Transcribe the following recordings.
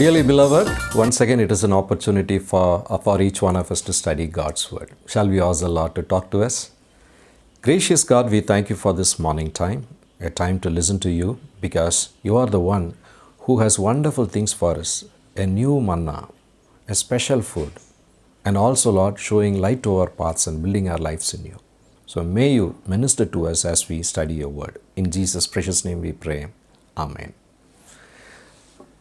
Dearly beloved, once again it is an opportunity for each one of us to study God's Word. Shall we ask the Lord to talk to us? Gracious God, we thank you for this morning time, a time to listen to you because you are the one who has wonderful things for us, a new manna, a special food, and also, Lord, showing light to our paths and building our lives in you. So may you minister to us as we study your Word. In Jesus' precious name we pray. Amen.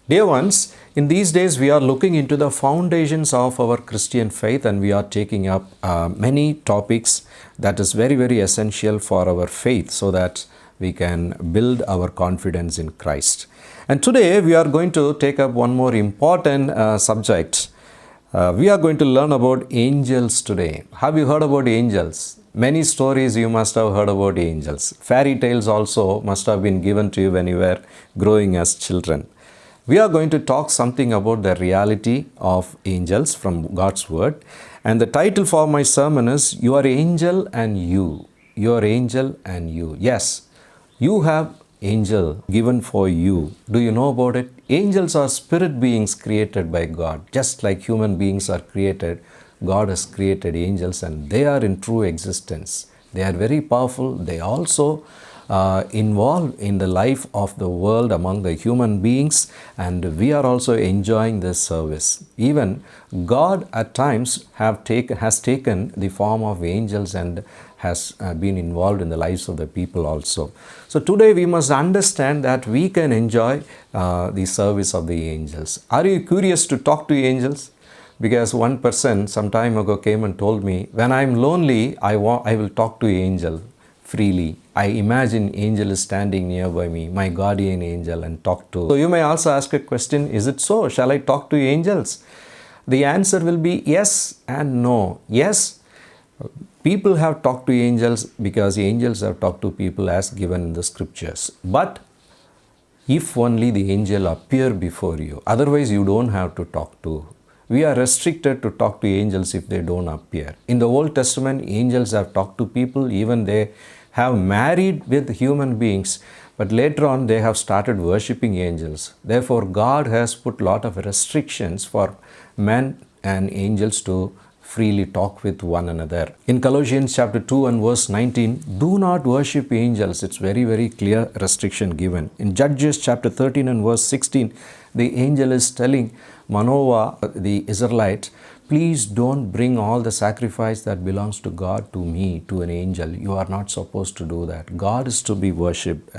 Dear ones, in these days we are looking into the foundations of our Christian faith and we are taking up many topics that is very, very essential for our faith so that we can build our confidence in Christ. And today we are going to take up one more important subject. We are going to learn about angels today. Have you heard about angels? Many stories you must have heard about angels. Fairy tales also must have been given to you when you were growing as children. We are going to talk something about the reality of angels from God's Word. And the title for my sermon is Your Angel and You. Your Angel and You. Yes, you have angel given for you. Do you know about it? Angels are spirit beings created by God. Just like human beings are created, God has created angels and they are in true existence. They are very powerful. They also involved in the life of the world among the human beings, and we are also enjoying this service. Even God at times has taken the form of angels and has been involved in the lives of the people also. So today we must understand that we can enjoy the service of the angels. Are you curious to talk to angels? Because one person some time ago came and told me, when I'm lonely, I will talk to angel freely. I imagine angel is standing nearby me, my guardian angel, and talk to. So you may also ask a question, is it so? Shall I talk to angels? The answer will be yes and no. Yes, people have talked to angels because angels have talked to people as given in the scriptures. But if only the angel appear before you, otherwise you don't have to talk to. We are restricted to talk to angels if they don't appear. In the Old Testament, angels have talked to people, even they have married with human beings, but later on they have started worshipping angels. Therefore, God has put a lot of restrictions for men and angels to freely talk with one another. In Colossians chapter 2 and verse 19, do not worship angels. It's very, very clear restriction given. In Judges chapter 13 and verse 16, the angel is telling Manoah, the Israelite, please don't bring all the sacrifice that belongs to God to me, to an angel. You are not supposed to do that. God is to be worshipped.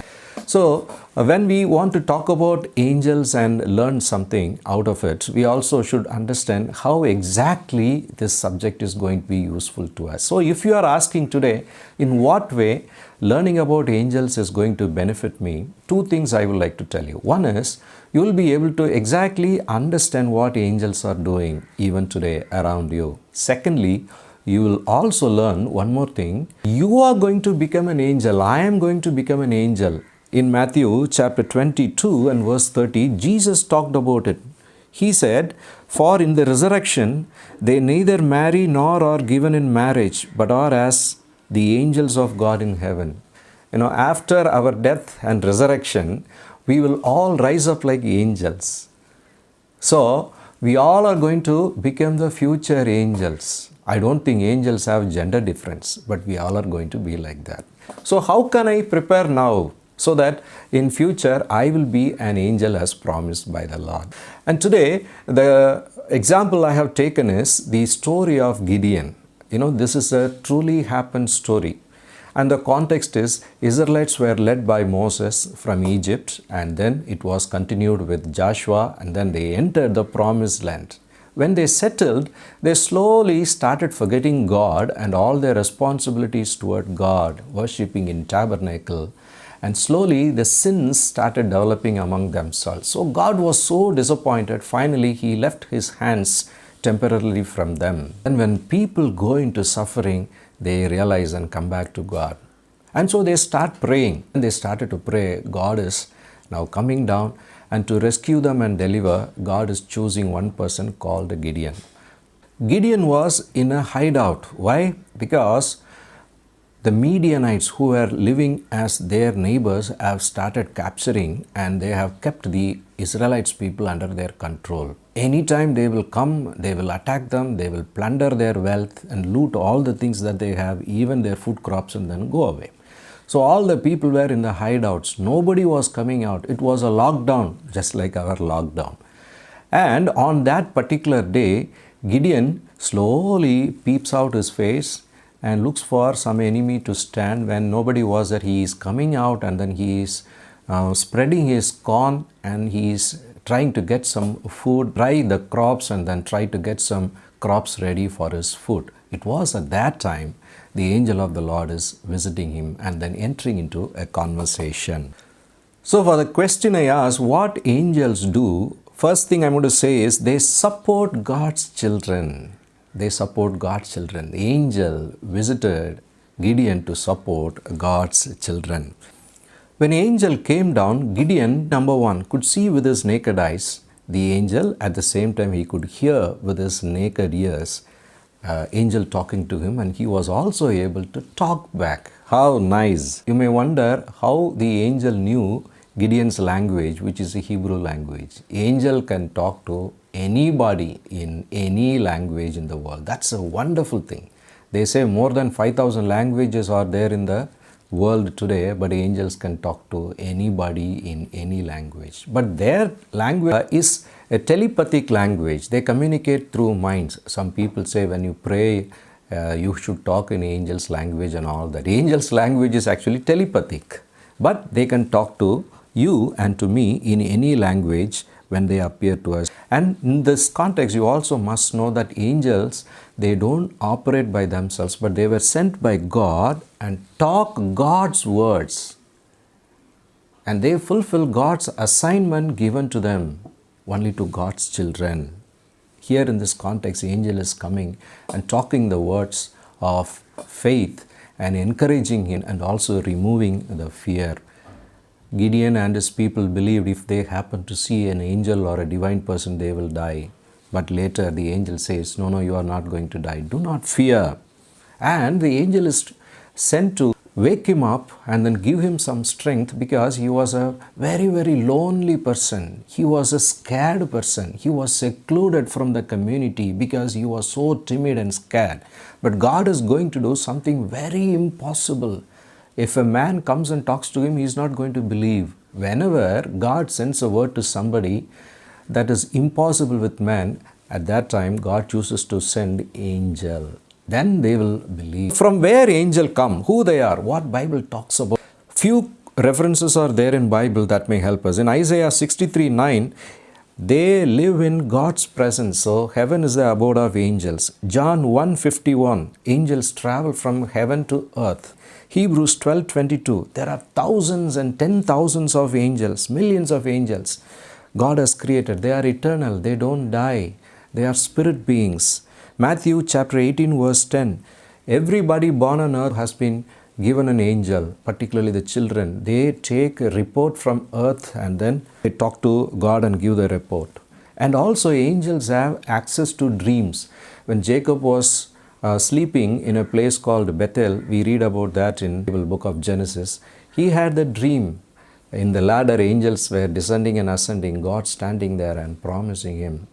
So when we want to talk about angels and learn something out of it, we also should understand how exactly this subject is going to be useful to us. So if you are asking today, in what way learning about angels is going to benefit me, two things I would like to tell you. One is, you will be able to exactly understand what angels are doing even today around you. Secondly, you will also learn one more thing. You are going to become an angel. I am going to become an angel. In Matthew chapter 22 and verse 30, Jesus talked about it. He said, for in the resurrection, they neither marry nor are given in marriage, but are as the angels of God in heaven. After our death and resurrection, we will all rise up like angels. So, we all are going to become the future angels. I don't think angels have gender difference, but we all are going to be like that. So, how can I prepare now so that in future I will be an angel as promised by the Lord? And today, the example I have taken is the story of Gideon. This is a truly happened story. And the context is, Israelites were led by Moses from Egypt, and then it was continued with Joshua, and then they entered the promised land. When they settled, they slowly started forgetting God and all their responsibilities toward God, worshipping in tabernacle. And slowly the sins started developing among themselves. So God was so disappointed, finally He left His hands temporarily from them. And when people go into suffering, they realize and come back to God. And so they start praying. And they started to pray, God is now coming down, and to rescue them and deliver, God is choosing one person called Gideon. Gideon was in a hideout. Why? Because the Midianites who were living as their neighbors have started capturing, and they have kept the Israelites people under their control. Anytime they will come, they will attack them, they will plunder their wealth and loot all the things that they have, even their food crops, and then go away. So all the people were in the hideouts. Nobody was coming out. It was a lockdown, just like our lockdown. And on that particular day, Gideon slowly peeps out his face and looks for some enemy to stand. When nobody was there, he is coming out, and then he is spreading his corn, and he is trying to get some food, dry the crops, and then try to get some crops ready for his food. It was at that time the angel of the Lord is visiting him and then entering into a conversation. So for the question I asked, what angels do? First thing I'm going to say is they support God's children. They support God's children. The angel visited Gideon to support God's children. When angel came down, Gideon, number one, could see with his naked eyes the angel. At the same time, he could hear with his naked ears angel talking to him, and he was also able to talk back. How nice. You may wonder how the angel knew Gideon's language, which is a Hebrew language. Angel can talk to anybody in any language in the world. That's a wonderful thing. They say more than 5,000 languages are there in the world today, but angels can talk to anybody in any language. But their language is a telepathic language. They communicate through minds. Some people say when you pray, you should talk in angels' language and all that. Angels' language is actually telepathic, but they can talk to you and to me in any language when they appear to us. And in this context, you also must know that angels, they don't operate by themselves, but they were sent by God and talk God's words. And they fulfill God's assignment given to them, only to God's children. Here in this context, the angel is coming and talking the words of faith and encouraging him and also removing the fear. Gideon and his people believed if they happen to see an angel or a divine person, they will die. But later the angel says, no, you are not going to die. Do not fear. And the angel is sent to wake him up and then give him some strength, because he was a very, very lonely person. He was a scared person. He was secluded from the community because he was so timid and scared. But God is going to do something very impossible. If a man comes and talks to him, he is not going to believe. Whenever God sends a word to somebody that is impossible with man, at that time God chooses to send angel. Then they will believe. From where angel come, who they are, what Bible talks about. Few references are there in Bible that may help us. In Isaiah 63:9, they live in God's presence. So heaven is the abode of angels. John 1:51, angels travel from heaven to earth. Hebrews 12:22, there are thousands and 10,000s of angels, millions of angels God has created. They are eternal. They don't die. They are spirit beings. Matthew chapter 18 verse 10, everybody born on earth has been given an angel, particularly the children. They take a report from earth and then they talk to God and give the report. And also angels have access to dreams. When Jacob was sleeping in a place called Bethel, we read about that in the book of Genesis. He had the dream. In the ladder, angels were descending and ascending, God standing there and promising him.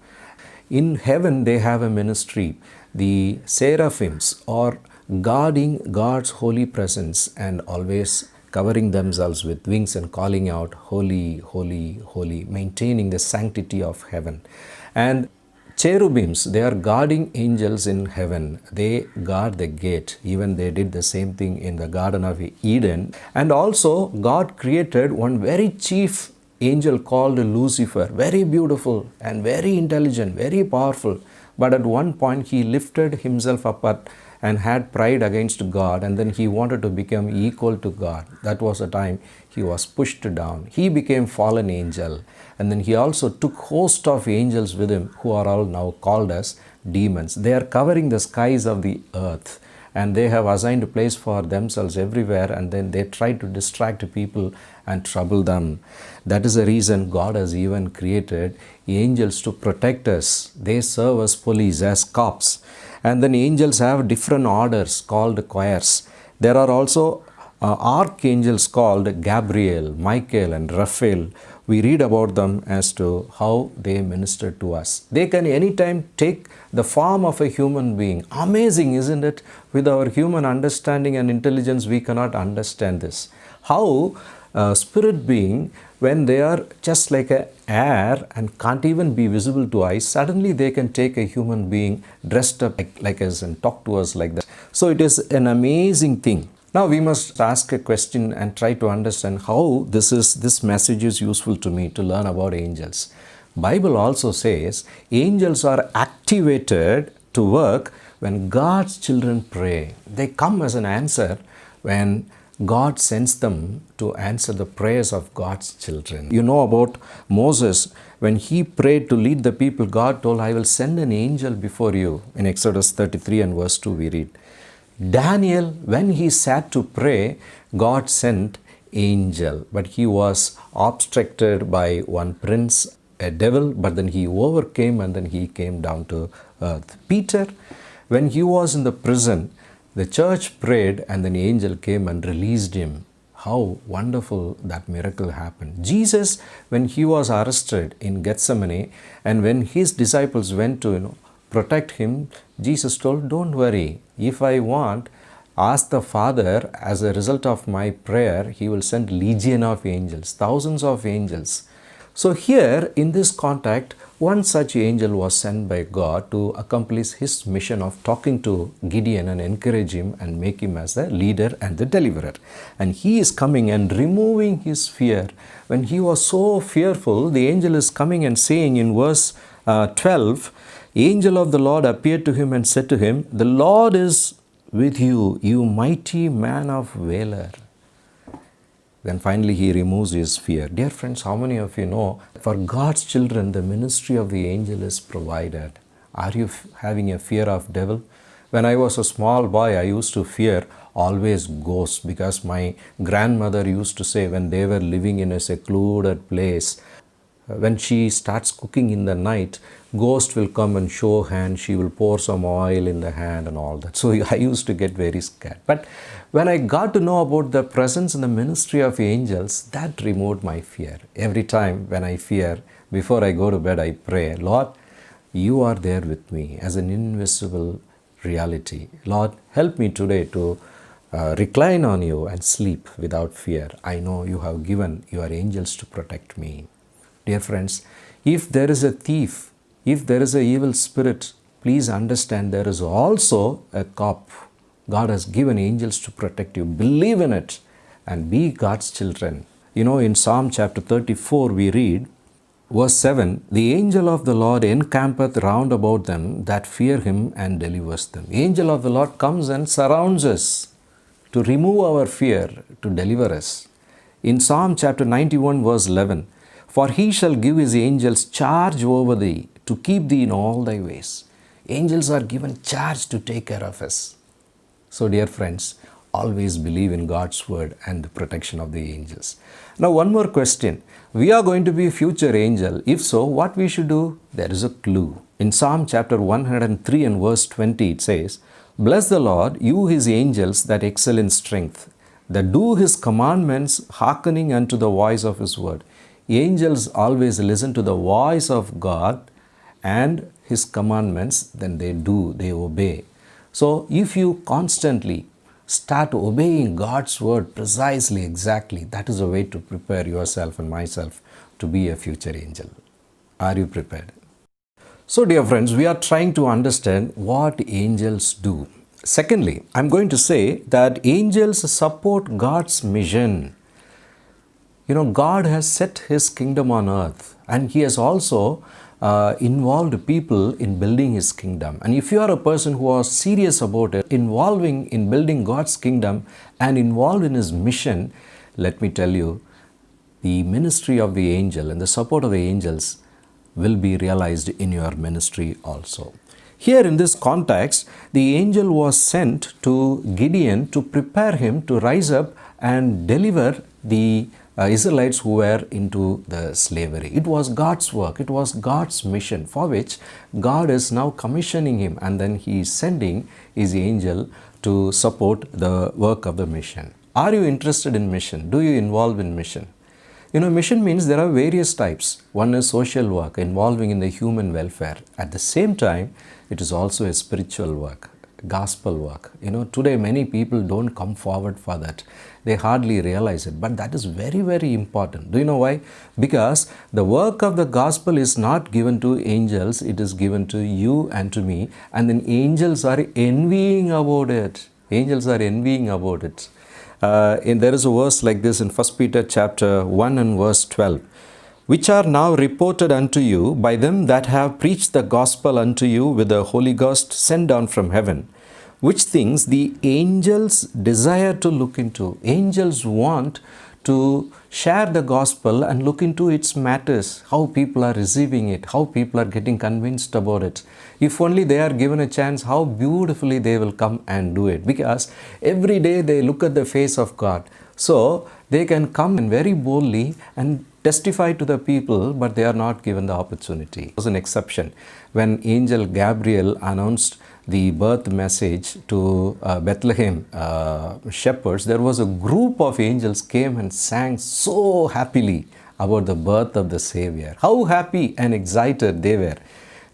In heaven, they have a ministry. The seraphims are guarding God's holy presence and always covering themselves with wings and calling out, holy, holy, holy, maintaining the sanctity of heaven. And cherubims, they are guarding angels in heaven. They guard the gate. Even they did the same thing in the Garden of Eden. And also God created one very chief angel called Lucifer. Very beautiful and very intelligent, very powerful. But at one point he lifted himself up and had pride against God, and then he wanted to become equal to God. That was the time he was pushed down. He became fallen angel, and then he also took host of angels with him, who are all now called as demons. They are covering the skies of the earth, and they have assigned a place for themselves everywhere, and then they try to distract people and trouble them. That is the reason God has even created angels to protect us. They serve as police, as cops. And then angels have different orders called choirs. There are also archangels called Gabriel, Michael, and Raphael. We read about them as to how they minister to us. They can anytime take the form of a human being. Amazing, isn't it? With our human understanding and intelligence, we cannot understand this. How a spirit being, when they are just like a air and can't even be visible to eyes, suddenly they can take a human being dressed up like us and talk to us like that. So it is an amazing thing. Now we must ask a question and try to understand how this message is useful to me to learn about angels. Bible also says angels are activated to work when God's children pray. They come as an answer when God sends them to answer the prayers of God's children. You know about Moses, when he prayed to lead the people, God told, I will send an angel before you. In Exodus 33 and verse 2 we read. Daniel, when he sat to pray, God sent angel, but he was obstructed by one prince, a devil, but then he overcame and then he came down to earth. Peter, when he was in the prison, the church prayed and then the angel came and released him. How wonderful that miracle happened. Jesus, when he was arrested in Gethsemane and when his disciples went to protect him, Jesus told, don't worry. If I want, ask the Father, as a result of my prayer, he will send legion of angels, thousands of angels. So here in this contact, one such angel was sent by God to accomplish his mission of talking to Gideon and encourage him and make him as the leader and the deliverer. And he is coming and removing his fear. When he was so fearful, the angel is coming and saying in verse 12, angel of the Lord appeared to him and said to him, the Lord is with you, you mighty man of valor. Then finally he removes his fear. Dear friends, how many of you know for God's children the ministry of the angel is provided? Are you having a fear of devil? When I was a small boy, I used to fear always ghosts, because my grandmother used to say when they were living in a secluded place, when she starts cooking in the night, ghost will come and show hand, she will pour some oil in the hand and all that. So I used to get very scared. But when I got to know about the presence and the ministry of angels, that removed my fear. Every time when I fear, before I go to bed, I pray, Lord, you are there with me as an invisible reality. Lord, help me today to recline on you and sleep without fear. I know you have given your angels to protect me. Dear friends, if there is a thief, if there is an evil spirit, please understand there is also a cop. God has given angels to protect you. Believe in it and be God's children. You know, in Psalm chapter 34 we read, verse 7, the angel of the Lord encampeth round about them that fear him and delivers them. The angel of the Lord comes and surrounds us to remove our fear, to deliver us. In Psalm chapter 91 verse 11, for he shall give his angels charge over thee, to keep thee in all thy ways. Angels are given charge to take care of us. So dear friends, always believe in God's word and the protection of the angels. Now one more question. We are going to be a future angel. If so, what we should do? There is a clue. In Psalm chapter 103 and verse 20 it says, bless the Lord, you his angels that excel in strength, that do his commandments, hearkening unto the voice of his word. Angels always listen to the voice of God and his commandments, then they obey. So if you constantly start obeying God's word precisely, exactly, that is a way to prepare yourself and myself to be a future angel. Are you prepared? So dear friends, we are trying to understand what angels do. Secondly, I'm going to say that angels support God's mission. You know, God has set his kingdom on earth and he has also involved people in building his kingdom. And if you are a person who is serious about it, involving in building God's kingdom and involved in his mission, let me tell you, the ministry of the angel and the support of the angels will be realized in your ministry also. Here in this context, the angel was sent to Gideon to prepare him to rise up and deliver the Israelites who were into the slavery. It was God's work. It was God's mission for which God is now commissioning him, and then he is sending his angel to support the work of the mission. Are you interested in mission? Do you involve in mission? Mission means there are various types. One is social work, involving in the human welfare. At the same time, it is also a spiritual work, gospel work. Today many people don't come forward for that. They hardly realize it, but that is very, very important. Do you know why? Because the work of the gospel is not given to angels, it is given to you and to me, and then angels are envying about it. Angels are envying about it. And there is a verse like this in 1 Peter chapter 1 and verse 12. Which are now reported unto you by them that have preached the gospel unto you with the Holy Ghost sent down from heaven, which things the angels desire to look into. Angels want to share the gospel and look into its matters, how people are receiving it, how people are getting convinced about it. If only they are given a chance, how beautifully they will come and do it, because every day they look at the face of God. So they can come and very boldly and testify to the people, but they are not given the opportunity. There was an exception when angel Gabriel announced the birth message to Bethlehem shepherds. There was a group of angels came and sang so happily about the birth of the Savior. How happy and excited they were.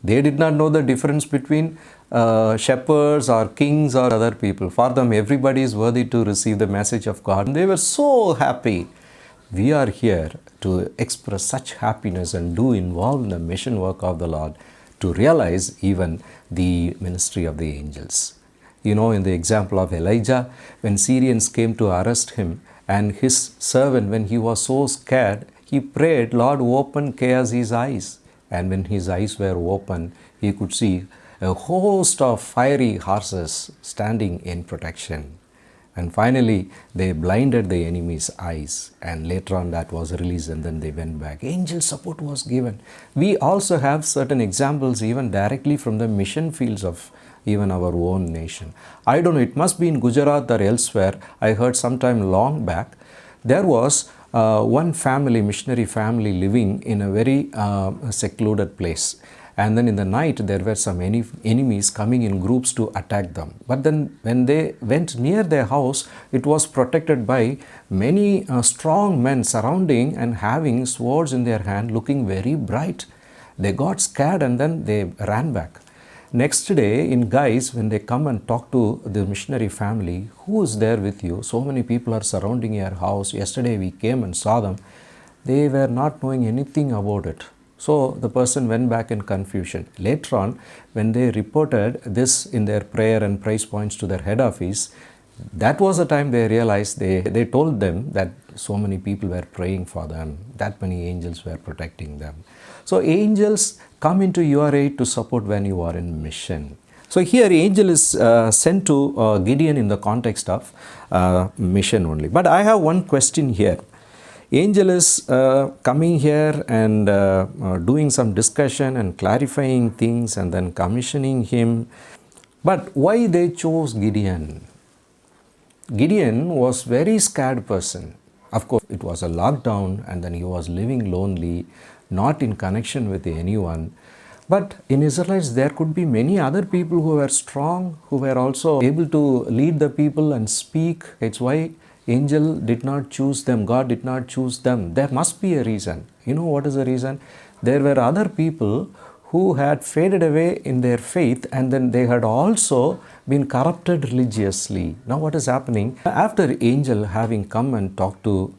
They did not know the difference between shepherds or kings or other people. For them, everybody is worthy to receive the message of God. And they were so happy. We are here to express such happiness and do involve in the mission work of the Lord, to realize even the ministry of the angels. In the example of Elijah, when Syrians came to arrest him, and his servant, when he was so scared, he prayed, Lord, open Gehazi's eyes. And when his eyes were open, he could see a host of fiery horses standing in protection. And finally, they blinded the enemy's eyes, and later on that was released, and then they went back. Angel support was given. We also have certain examples even directly from the mission fields of even our own nation. I don't know, it must be in Gujarat or elsewhere. I heard sometime long back, there was one family, missionary family, living in a very secluded place. And then in the night, there were some enemies coming in groups to attack them. But then when they went near their house, it was protected by many strong men surrounding and having swords in their hand, looking very bright. They got scared and then they ran back. Next day, in guise, when they come and talk to the missionary family, who is there with you? So many people are surrounding your house. Yesterday we came and saw them. They were not knowing anything about it. So the person went back in confusion. Later on, when they reported this in their prayer and praise points to their head office, that was the time they realized, they told them that so many people were praying for them, that many angels were protecting them. So angels come into your aid to support when you are in mission. So here angel is sent to Gideon in the context of mission only. But I have one question here. Angel is coming here and doing some discussion and clarifying things and then commissioning him. But why they chose Gideon? Gideon was very scared person. Of course, it was a lockdown and then he was living lonely, not in connection with anyone. But in Israelites, there could be many other people who were strong, who were also able to lead the people and speak. It's why angel did not choose them. God did not choose them. There must be a reason. You know what is the reason? There were other people who had faded away in their faith, and then they had also been corrupted religiously. Now what is happening? After angel having come and talked to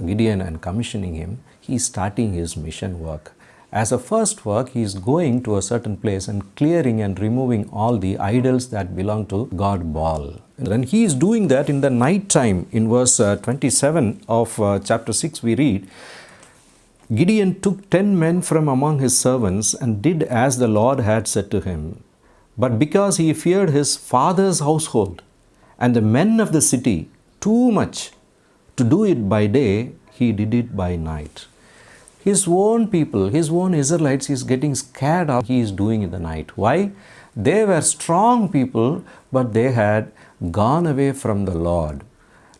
Gideon and commissioning him, he is starting his mission work. As a first work, he is going to a certain place and clearing and removing all the idols that belong to god Baal. And he is doing that in the night time. In verse 27 of chapter 6 we read, Gideon took 10 men from among his servants and did as the Lord had said to him. But because he feared his father's household and the men of the city too much to do it by day, he did it by night. His own people, his own Israelites, he is getting scared of he is doing in the night. Why? They were strong people, but they had gone away from the Lord.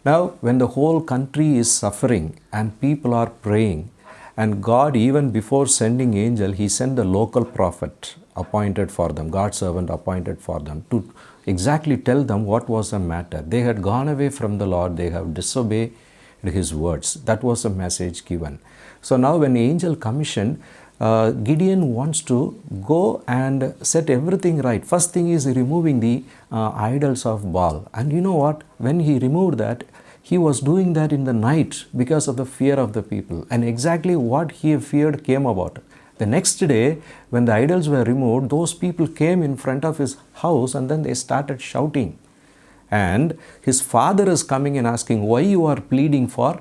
Now, when the whole country is suffering and people are praying, and God, even before sending angel, he sent the local prophet appointed for them, God's servant appointed for them to exactly tell them what was the matter. They had gone away from the Lord, they have disobeyed his words. That was the message given. So now when the angel commissioned, Gideon wants to go and set everything right. First thing is removing the idols of Baal. And you know what? When he removed that, he was doing that in the night because of the fear of the people. And exactly what he feared came about. The next day, when the idols were removed, those people came in front of his house and then they started shouting. And his father is coming and asking, why you are pleading for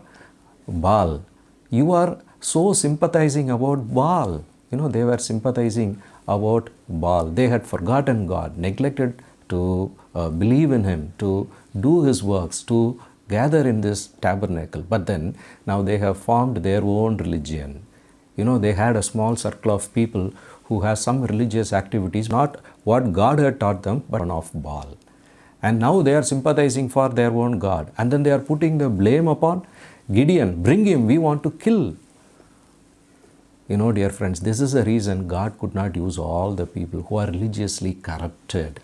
Baal? You are so sympathizing about Baal. They were sympathizing about Baal. They had forgotten God, neglected to believe in him, to do his works, to gather in this tabernacle. But then now they have formed their own religion. They had a small circle of people who have some religious activities, not what God had taught them, but one of Baal. And now they are sympathizing for their own God. And then they are putting the blame upon Gideon. Bring him, we want to kill. Dear friends, this is the reason God could not use all the people who are religiously corrupted.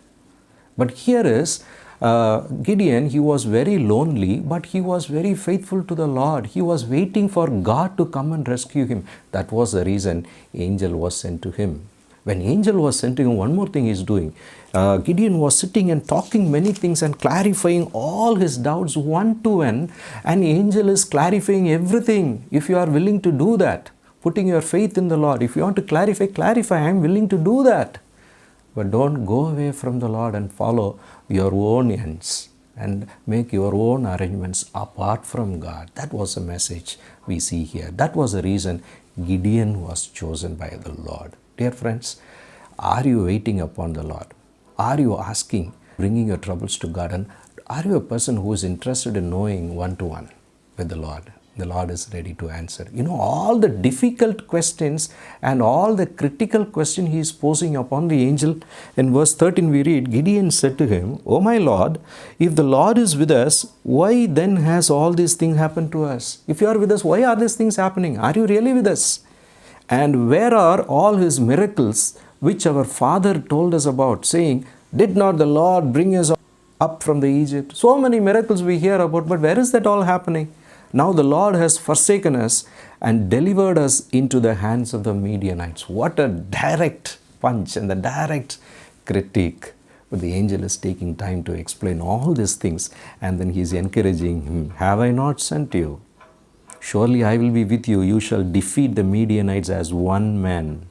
But here is Gideon, he was very lonely, but he was very faithful to the Lord. He was waiting for God to come and rescue him. That was the reason angel was sent to him. When angel was sent to him, one more thing he is doing. Gideon was sitting and talking many things and clarifying all his doubts one to one. And angel is clarifying everything. If you are willing to do that, putting your faith in the Lord, if you want to clarify, I am willing to do that. But don't go away from the Lord and follow your own ends and make your own arrangements apart from God. That was the message we see here. That was the reason Gideon was chosen by the Lord. Dear friends, are you waiting upon the Lord? Are you asking, bringing your troubles to God? And are you a person who is interested in knowing one-to-one with the Lord? The Lord is ready to answer. All the difficult questions and all the critical question he is posing upon the angel. In verse 13 we read, Gideon said to him, O my Lord, if the Lord is with us, why then has all these things happened to us? If you are with us, why are these things happening? Are you really with us? And where are all his miracles which our father told us about, saying, did not the Lord bring us up from the Egypt? So many miracles we hear about, but where is that all happening? Now the Lord has forsaken us and delivered us into the hands of the Midianites. What a direct punch and the direct critique. But the angel is taking time to explain all these things. And then he is encouraging him, have I not sent you? Surely I will be with you. You shall defeat the Midianites as one man.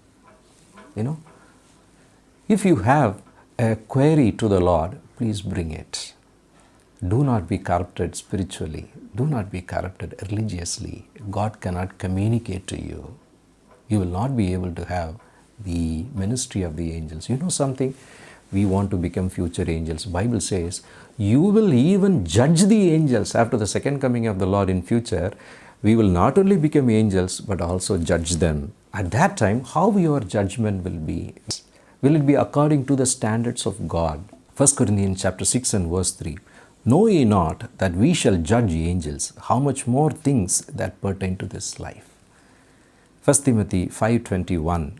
If you have a query to the Lord, please bring it. Do not be corrupted spiritually. Do not be corrupted religiously. God cannot communicate to you. You will not be able to have the ministry of the angels. You know something? We want to become future angels. Bible says, you will even judge the angels after the second coming of the Lord in future. We will not only become angels, but also judge them. At that time, how your judgment will be? Will it be according to the standards of God? 1 Corinthians chapter 6 and verse 3. Know ye not that we shall judge angels, how much more things that pertain to this life? 1 Timothy 5:21.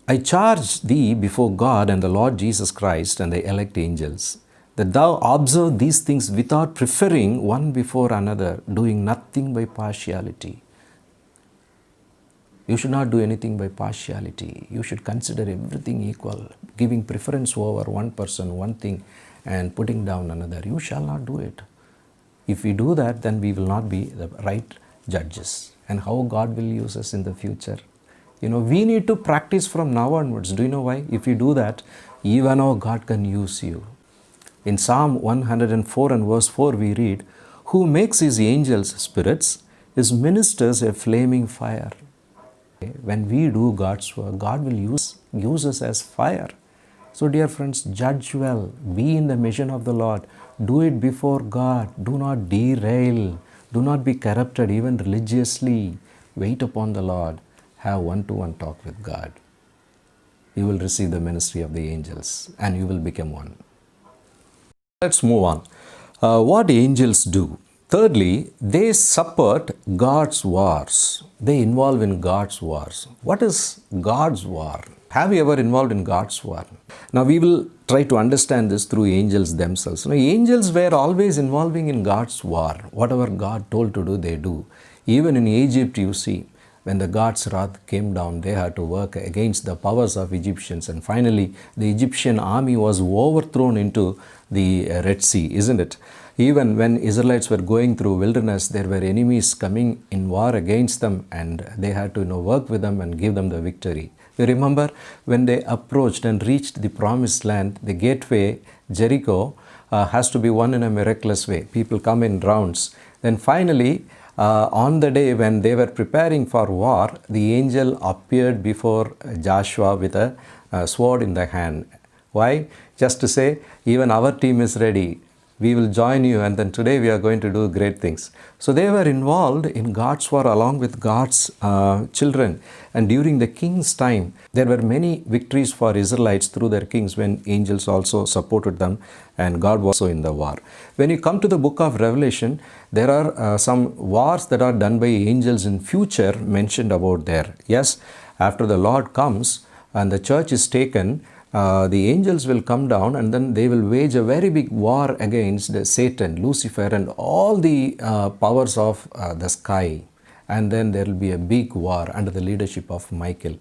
I charge thee before God and the Lord Jesus Christ and the elect angels, that thou observe these things without preferring one before another, doing nothing by partiality. You should not do anything by partiality. You should consider everything equal, giving preference over one person, one thing, and putting down another. You shall not do it. If we do that, then we will not be the right judges. And how God will use us in the future? We need to practice from now onwards. Do you know why? If you do that, even how God can use you. In Psalm 104 and verse 4 we read, who makes his angels spirits, his ministers a flaming fire. When we do God's work, God will use us as fire. So dear friends, judge well, be in the mission of the Lord, do it before God, do not derail, do not be corrupted even religiously, wait upon the Lord, have one-to-one talk with God. You will receive the ministry of the angels and you will become one. Let's move on. What angels do? Thirdly, they support God's wars. They involve in God's wars. What is God's war? Have you ever involved in God's war? Now we will try to understand this through angels themselves. Now, angels were always involving in God's war. Whatever God told to do, they do. Even in Egypt, you see, when the God's wrath came down, they had to work against the powers of Egyptians. And finally, the Egyptian army was overthrown into the Red Sea, isn't it? Even when Israelites were going through wilderness, there were enemies coming in war against them, and they had to work with them and give them the victory. You remember when they approached and reached the promised land, the gateway, Jericho, has to be won in a miraculous way. People come in rounds. Then finally, on the day when they were preparing for war, the angel appeared before Joshua with a sword in the hand. Why? Just to say, even our team is ready. We will join you, and then today we are going to do great things. So they were involved in God's war along with God's children. And during the king's time, there were many victories for Israelites through their kings when angels also supported them, and God was also in the war. When you come to the book of Revelation, there are some wars that are done by angels in future mentioned about there. Yes, after the Lord comes and the church is taken, the angels will come down, and then they will wage a very big war against Satan, Lucifer, and all the powers of the sky. And then there will be a big war under the leadership of Michael.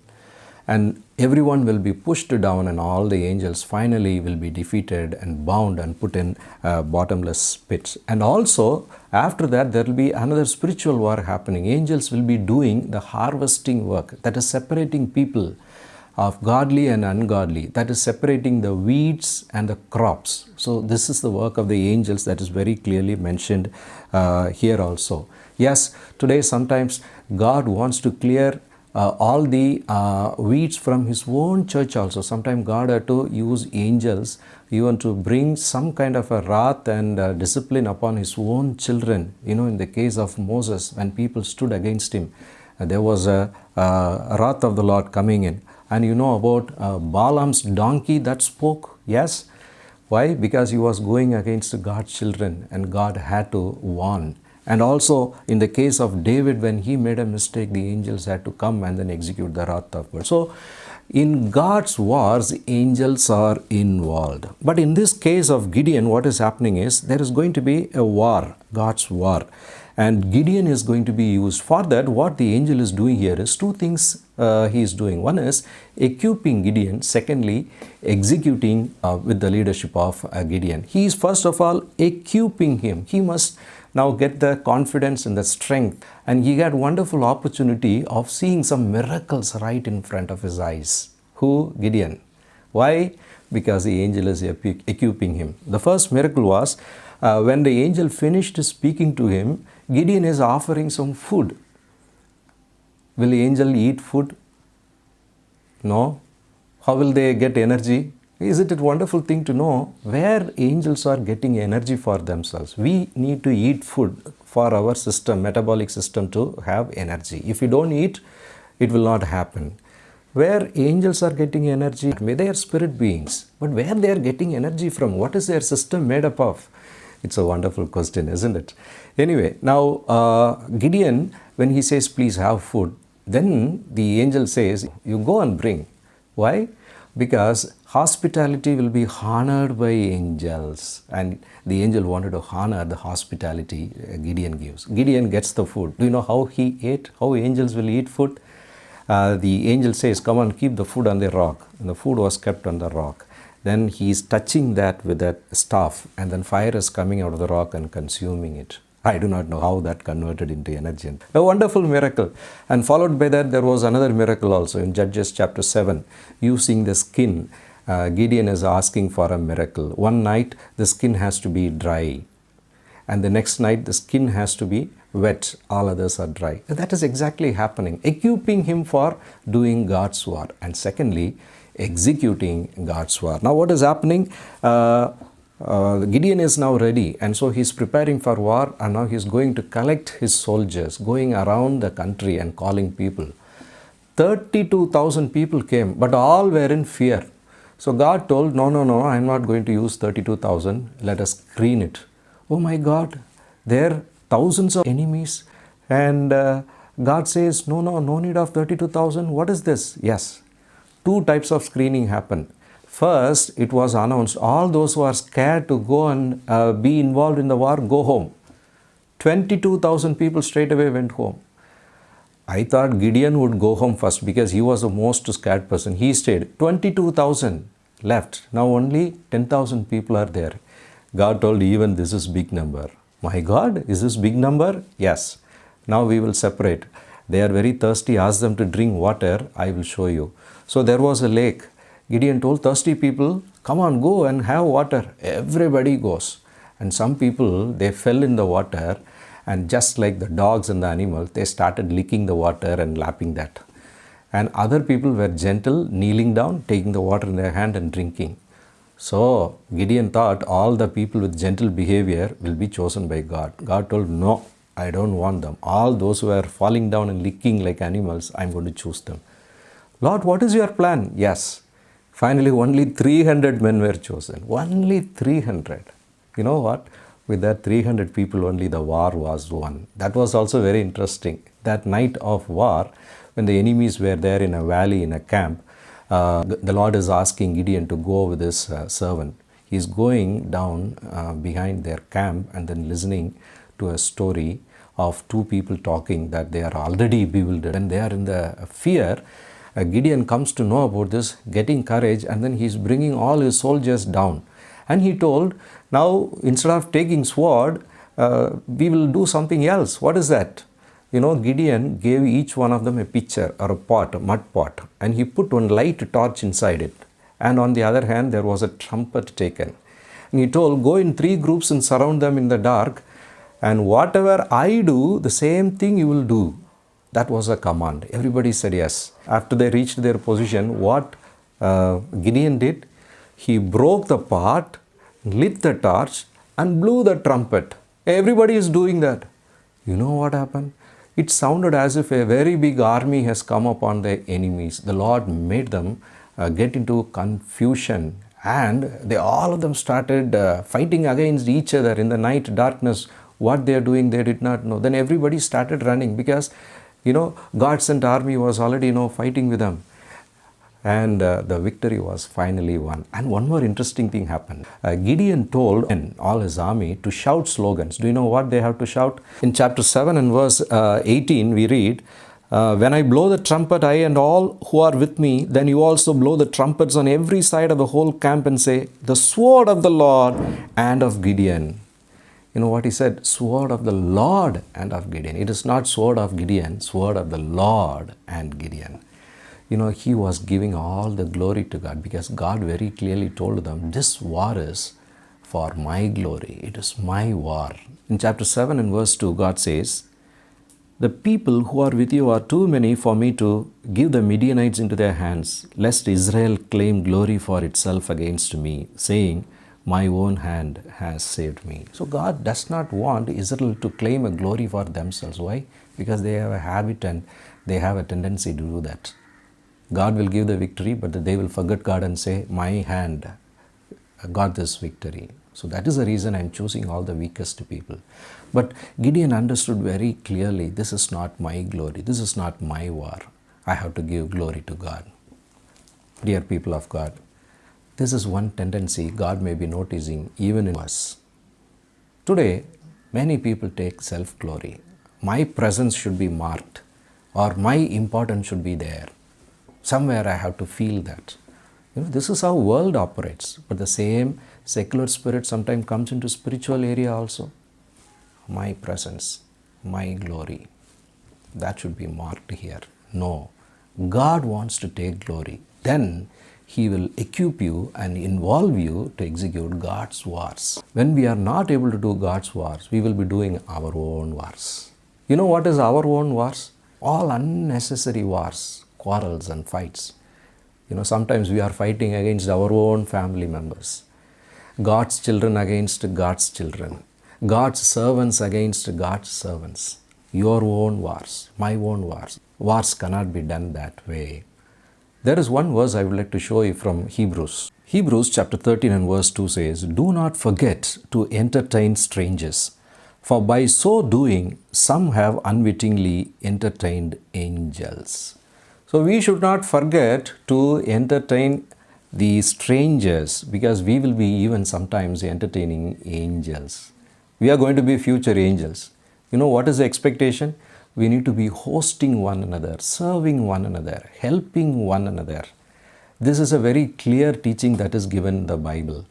And everyone will be pushed down, and all the angels finally will be defeated and bound and put in bottomless pits. And also, after that, there will be another spiritual war happening. Angels will be doing the harvesting work, that is separating people of godly and ungodly, that is separating the weeds and the crops. So this is the work of the angels that is very clearly mentioned here also. Yes, today sometimes God wants to clear all the weeds from His own church also. Sometimes God had to use angels even to bring some kind of a wrath and discipline upon His own children. In the case of Moses, when people stood against him, there was a wrath of the Lord coming in. And you know about Balaam's donkey that spoke? Yes. Why? Because he was going against God's children, and God had to warn. And also in the case of David, when he made a mistake, the angels had to come and then execute the wrath of God. So in God's wars, angels are involved. But in this case of Gideon, what is happening is there is going to be a war, God's war. And Gideon is going to be used. For that, what the angel is doing here is two things he is doing. One is equipping Gideon. Secondly, executing with the leadership of Gideon. He is first of all equipping him. He must now get the confidence and the strength. And he had wonderful opportunity of seeing some miracles right in front of his eyes. Who? Gideon. Why? Because the angel is equipping him. The first miracle was when the angel finished speaking to him, Gideon is offering some food. Will the angel eat food? No. How will they get energy? Isn't it a wonderful thing to know where angels are getting energy for themselves? We need to eat food for our system, metabolic system, to have energy. If we don't eat, it will not happen. Where angels are getting energy? They are spirit beings. But where they are getting energy from? What is their system made up of? It's a wonderful question, isn't it? Anyway, now Gideon, when he says, please have food, then the angel says, you go and bring. Why? Because hospitality will be honored by angels. And the angel wanted to honor the hospitality Gideon gives. Gideon gets the food. Do you know how he ate? How angels will eat food? The angel says, come and keep the food on the rock. And the food was kept on the rock. Then he is touching that with that staff, and then fire is coming out of the rock and consuming it. I do not know how that converted into energy. A wonderful miracle. And followed by that, there was another miracle also in Judges chapter 7. Using the skin, Gideon is asking for a miracle. One night, the skin has to be dry. And the next night, the skin has to be wet. All others are dry. That is exactly happening. Equipping him for doing God's work. And secondly, executing God's war. Now what is happening? Gideon is now ready, and so he is preparing for war, and now he is going to collect his soldiers, going around the country and calling people. 32,000 people came, but all were in fear. So God told, no, I am not going to use 32,000. Let us screen it. Oh my God, there are thousands of enemies, and God says, no need of 32,000. What is this? Yes. two types of screening happened. First, it was announced all those who are scared to go and be involved in the war, go home. 22,000 people straight away went home. I thought Gideon would go home first because he was the most scared person. He stayed. 22,000 left. Now only 10,000 people are there. God told, even this is big number. My God, is this big number? Yes. Now we will separate. They are very thirsty. Ask them to drink water. I will show you. So there was a lake. Gideon told thirsty people, come on, go and have water. Everybody goes. And some people, they fell in the water, and just like the dogs and the animals, they started licking the water and lapping that. And other people were gentle, kneeling down, taking the water in their hand and drinking. So Gideon thought all the people with gentle behavior will be chosen by God. God told, no, I don't want them. All those who are falling down and licking like animals, I'm going to choose them. Lord, what is your plan? Yes. Finally, only 300 men were chosen. Only 300. You know what? With that 300 people, only the war was won. That was also very interesting. That night of war, when the enemies were there in a valley, in a camp, the Lord is asking Gideon to go with his servant. He is going down behind their camp and then listening to a story of two people talking that they are already bewildered and they are in the fear. Gideon comes to know about this, getting courage, and then he is bringing all his soldiers down. And he told, now instead of taking sword, we will do something else. What is that? You know, Gideon gave each one of them a pitcher or a pot, a mud pot, and he put one light torch inside it. And on the other hand, there was a trumpet taken. And he told, go in 3 groups and surround them in the dark, and whatever I do, the same thing you will do. That was a command. Everybody said yes. After they reached their position, what Gideon did? He broke the pot, lit the torch, and blew the trumpet. Everybody is doing that. You know what happened? It sounded as if a very big army has come upon the enemies. The Lord made them get into confusion, and all of them started fighting against each other in the night darkness. What they are doing, they did not know. Then everybody started running because, God sent army was already, fighting with them. And the victory was finally won. And one more interesting thing happened. Gideon told all his army to shout slogans. Do you know what they have to shout? In chapter 7 and verse 18, we read, when I blow the trumpet, I and all who are with me, then you also blow the trumpets on every side of the whole camp and say, the sword of the Lord and of Gideon. You know what he said? Sword of the Lord and of Gideon. It is not sword of Gideon, sword of the Lord and Gideon. He was giving all the glory to God because God very clearly told them, this war is for my glory. It is my war. In chapter 7 and verse 2, God says, the people who are with you are too many for me to give the Midianites into their hands, lest Israel claim glory for itself against me, saying, my own hand has saved me. So God does not want Israel to claim a glory for themselves. Why? Because they have a habit and they have a tendency to do that. God will give the victory, but they will forget God and say, my hand got this victory. So that is the reason I am choosing all the weakest people. But Gideon understood very clearly, this is not my glory. This is not my war. I have to give glory to God. Dear people of God, this is one tendency God may be noticing even in us. Today, many people take self-glory. My presence should be marked, or my importance should be there. Somewhere I have to feel that. This is how world operates. But the same secular spirit sometimes comes into spiritual area also. My presence, my glory. That should be marked here. No. God wants to take glory. Then He will equip you and involve you to execute God's wars. When we are not able to do God's wars, we will be doing our own wars. You know what is our own wars? All unnecessary wars. Quarrels and fights. Sometimes we are fighting against our own family members. God's children against God's children. God's servants against God's servants. Your own wars, my own wars. Wars cannot be done that way. There is one verse I would like to show you from Hebrews. Hebrews chapter 13 and verse 2 says, do not forget to entertain strangers, for by so doing some have unwittingly entertained angels. So we should not forget to entertain the strangers, because we will be even sometimes entertaining angels. We are going to be future angels. You know what is the expectation? We need to be hosting one another, serving one another, helping one another. This is a very clear teaching that is given in the Bible.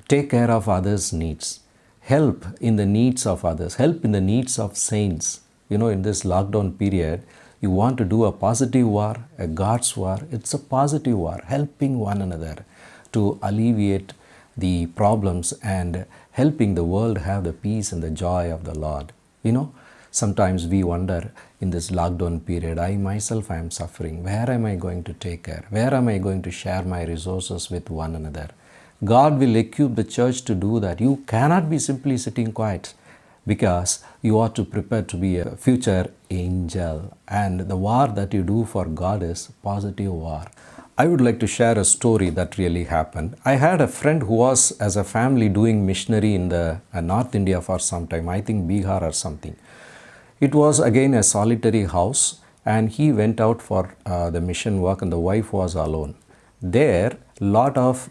Take care of others' needs. Help in the needs of others. Help in the needs of saints. You know, in this lockdown period, you want to do a positive war, a God's war. It's a positive war, helping one another to alleviate the problems and helping the world have the peace and the joy of the Lord. You know, sometimes we wonder in this lockdown period, I myself am suffering. Where am I going to take care? Where am I going to share my resources with one another? God will equip the church to do that. You cannot be simply sitting quiet, because you are to prepare to be a future angel. And the war that you do for God is positive war. I would like to share a story that really happened. I had a friend who was, as a family, doing missionary in the North India for some time, I think Bihar or something. It was again a solitary house, and he went out for the mission work, and the wife was alone. There, lot of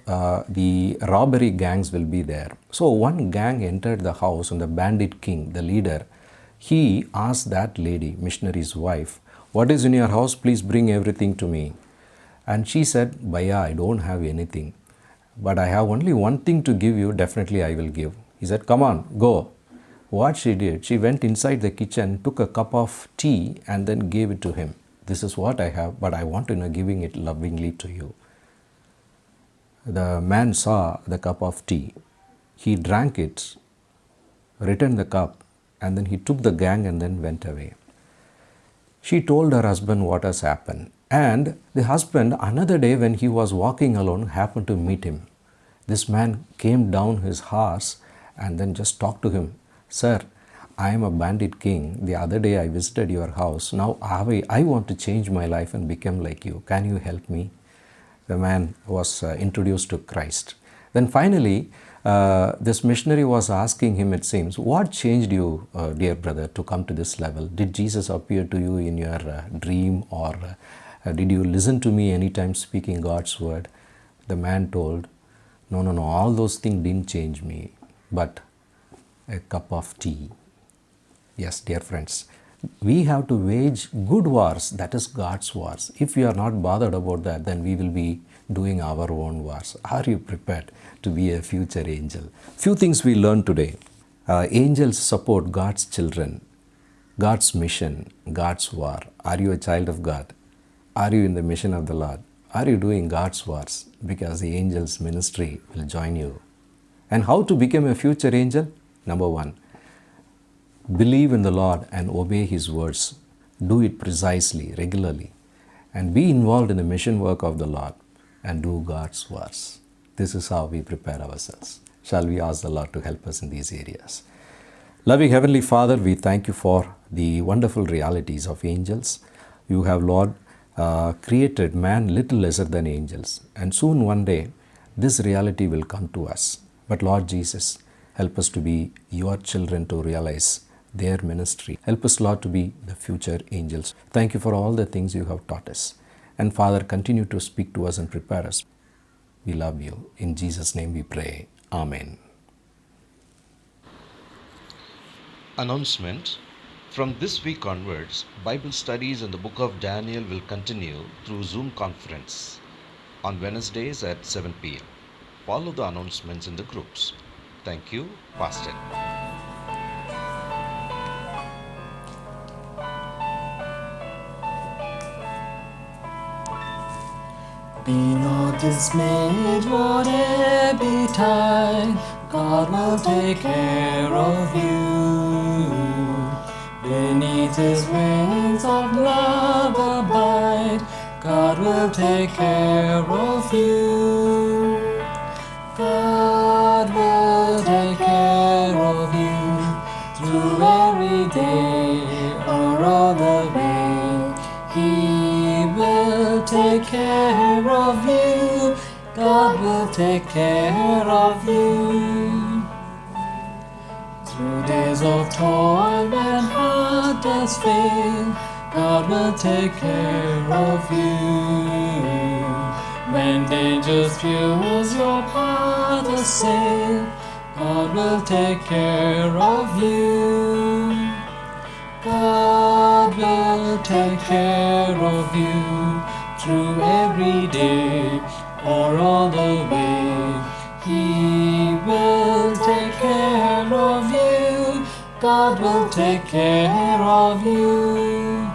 the robbery gangs will be there. So one gang entered the house, and the bandit king, the leader, he asked that lady, missionary's wife, "What is in your house? Please bring everything to me." And she said, "Bhaiya, I don't have anything, but I have only one thing to give you. Definitely I will give." He said, "Come on, go." What she did, she went inside the kitchen, took a cup of tea, and then gave it to him. "This is what I have, but I want to know giving it lovingly to you." The man saw the cup of tea. He drank it, returned the cup, and then he took the gang and then went away. She told her husband what has happened. And the husband, another day when he was walking alone, happened to meet him. This man came down his horse and then just talked to him. "Sir, I am a bandit king. The other day I visited your house. Now I want to change my life and become like you. Can you help me?" The man was introduced to Christ. Then finally, this missionary was asking him, it seems, "What changed you, dear brother, to come to this level? Did Jesus appear to you in your dream, or did you listen to me anytime speaking God's word?" The man told, no, all those things didn't change me, but a cup of tea." Yes, dear friends, we have to wage good wars, that is God's wars. If we are not bothered about that, then we will be doing our own wars. Are you prepared to be a future angel? Few things we learned today. Angels support God's children, God's mission, God's war. Are you a child of God? Are you in the mission of the Lord? Are you doing God's wars? Because the angels' ministry will join you. And how to become a future angel? Number one, believe in the Lord and obey His words. Do it precisely, regularly, and be involved in the mission work of the Lord and do God's works. This is how we prepare ourselves. Shall we ask the Lord to help us in these areas? Loving Heavenly Father, we thank you for the wonderful realities of angels. You have, Lord, created man little lesser than angels, and soon one day this reality will come to us. But Lord Jesus, help us to be your children to realize their ministry. Help us, Lord, to be the future angels. Thank you for all the things you have taught us. And Father, continue to speak to us and prepare us. We love you. In Jesus' name we pray. Amen. Announcement. From this week onwards, Bible studies in the book of Daniel will continue through Zoom conference on Wednesdays at 7 p.m. Follow the announcements in the groups. Thank you, Pastor. Be not dismayed, whatever betide, God will take care of you. Beneath His wings of love abide, God will take care of you. God will take care of you through every day or all the way. He will take care of you. God will take care of you. Through days of toil when heart does fail, God will take care of you. When danger fuels your path assail, God will take care of you. God will take care of you through every day or all the way. He will take care of you. God will take care of you.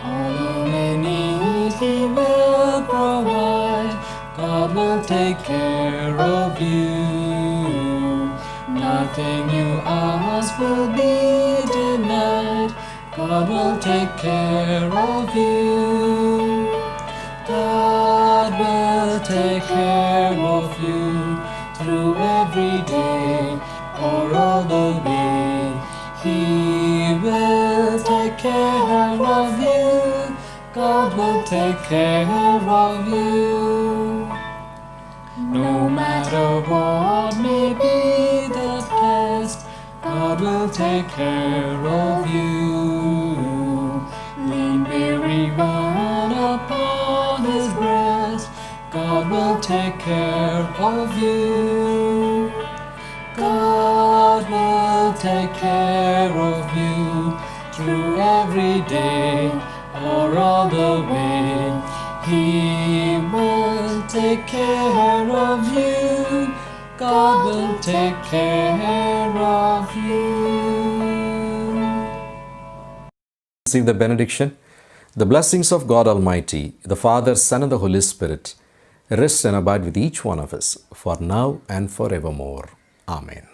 All you may need He will provide. God will take care of you. Nothing you ask will be denied. God will take care of you. God will take care of you through every day or all the way. He will take care of you. God will take care of you. No matter what may be the test, God will take care of you. Lean weary one upon His breast, God will take care of you. God will take care of you through every day or all the way. He will take care of you. God will take care of you. Receive the benediction. The blessings of God Almighty, the Father, Son, and the Holy Spirit rest and abide with each one of us for now and forevermore. Amen.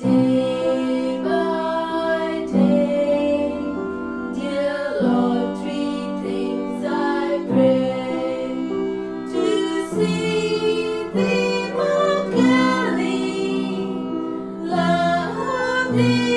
Day by day, dear Lord, three things I pray: to see Thee more clearly, love Thee